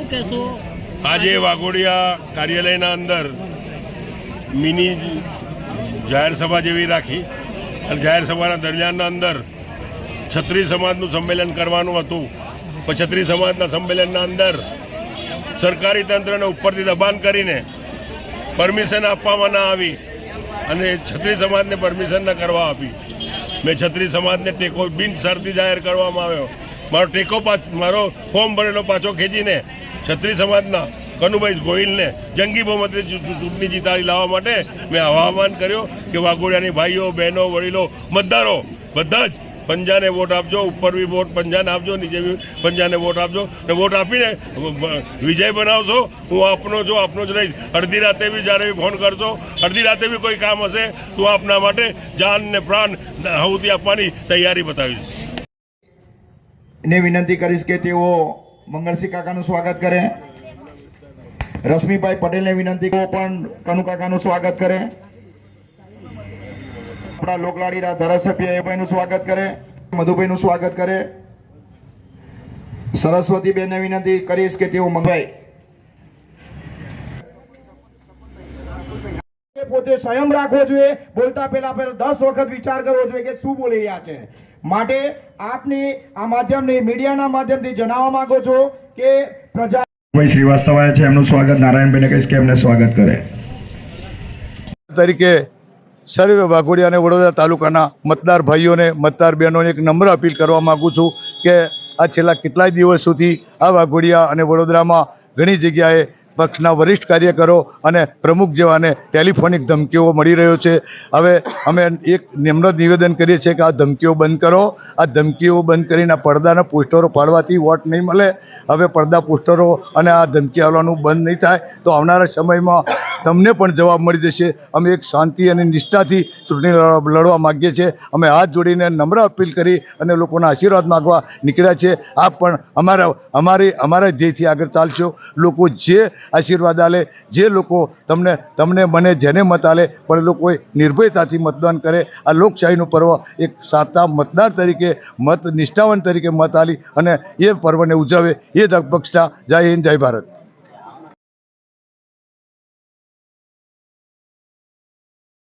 શું કહેશો? આજે વાઘોડિયા કાર્યાલયના અંદર મિની જાહેર સભા જેવી રાખી અને જાહેર સભાના દરમિયાનના અંદર ક્ષત્રિય સમાજનું સંમેલન કરવાનું હતું, પણ ક્ષત્રિય સમાજના સંમેલનના અંદર સરકારી તંત્રને ઉપરથી દબાણ કરીને પરમિશન આપવામાં ના આવી અને ક્ષત્રિય સમાજને પરમિશન ન કરવા આપી. મેં ક્ષત્રિય સમાજને ટેકો બિનશરતી જાહેર કરવામાં આવ્યો. મારો ટેકો મારો ફોર્મ ભરેલો પાછો ખેંચીને ક્ષત્રિય સમાજના કનુભાઈ ગોહિલને જંગી બહુમતી ચૂંટણી જીતાડી લાવવા માટે મેં આહ્વાન કર્યો કે વાઘોડિયાની ભાઈઓ, બહેનો, વડીલો, મતદારો બધા જ પંજાને વોટ આપજો. ઉપર બી વોટ પંજાને આપજો, નીચે બી પંજાને વોટ આપજો અને વોટ આપીને વિજય બનાવશો. હું આપનો જો આપનો જ રહીશ. અડધી રાતે બી જ્યારે બી ફોન કરશો, અડધી રાતે બી કોઈ કામ હશે તો આપના માટે જાન ને પ્રાણ આહુતિ આપવાની તૈયારી બતાવીશ. ને વિનંતી કરીશ કે તેઓ મંગળસિંહ કાકાનું સ્વાગત કરે. રશ્મિભાઈ પટેલને વિનંતી પણ કનુ કાકાનું સ્વાગત કરે. આપણા લોકલાડીના ધારાસભ્ય એભાઈનું સ્વાગત કરે, મધુભાઈનું સ્વાગત કરે. સરસ્વતીબેનને વિનંતી કરીશ કે તેઓ મંગભાઈ પોતે સંયમ રાખવો જોઈએ. બોલતા પહેલા 10 વખત વિચાર કરવો જોઈએ કે શું બોલી રહ્યા છે. માટે આપની આ માધ્યમની મીડિયાના માધ્યમથી જણાવવા માંગો છો કે પ્રજા શ્રીવાસ્તવ છે, એમનું સ્વાગત નારાયણભાઈને કહીશ કે એમને સ્વાગત કરે. તરીકે સર્વે વાઘોડિયા અને વડોદરા તાલુકાના મતદાર ભાઈઓને, મતદાર બહેનોને એક નમ્ર અપીલ કરવા માગું છું કે આ છેલ્લા કેટલાય દિવસ સુધી આ વાઘોડિયા અને વડોદરામાં ઘણી જગ્યાએ પક્ષના વરિષ્ઠ કાર્યકરો અને પ્રમુખ જેવાને ટેલિફોનિક ધમકીઓ મળી રહ્યો છે. હવે અમે એક નમ્ર નિવેદન કરીએ છીએ કે આ ધમકીઓ બંધ કરો. આ ધમકીઓ બંધ કરીને પડદાના પોસ્ટરો પાડવાથી વોટ નહીં મળે. હવે પડદા પોસ્ટરો અને આ ધમકી આવવાનું બંધ નહીં થાય તો આવનારા સમયમાં તમને પણ જવાબ મળી જશે. અમે એક શાંતિ અને નિષ્ઠાથી ચૂંટણી લડવા માગીએ છીએ. અમે હાથ જોડીને નમ્ર અપીલ કરી અને લોકોના આશીર્વાદ માગવા નીકળ્યા છે. આપ પણ અમારા ધ્યેયથી આગળ ચાલશો. લોકો જે આશીર્વાદ આલે, જે લોકો તમને મને જેને મત આલે, પણ લોકોએ નિર્ભયતાથી મતદાન કરે. આ લોકશાહીનું પર્વ એક સાચા મતદાર તરીકે, મત નિષ્ઠાવાન તરીકે મત આલી અને એ પર્વને ઉજવે એ જ અપેક્ષા. જય હિન્દ, જય ભારત.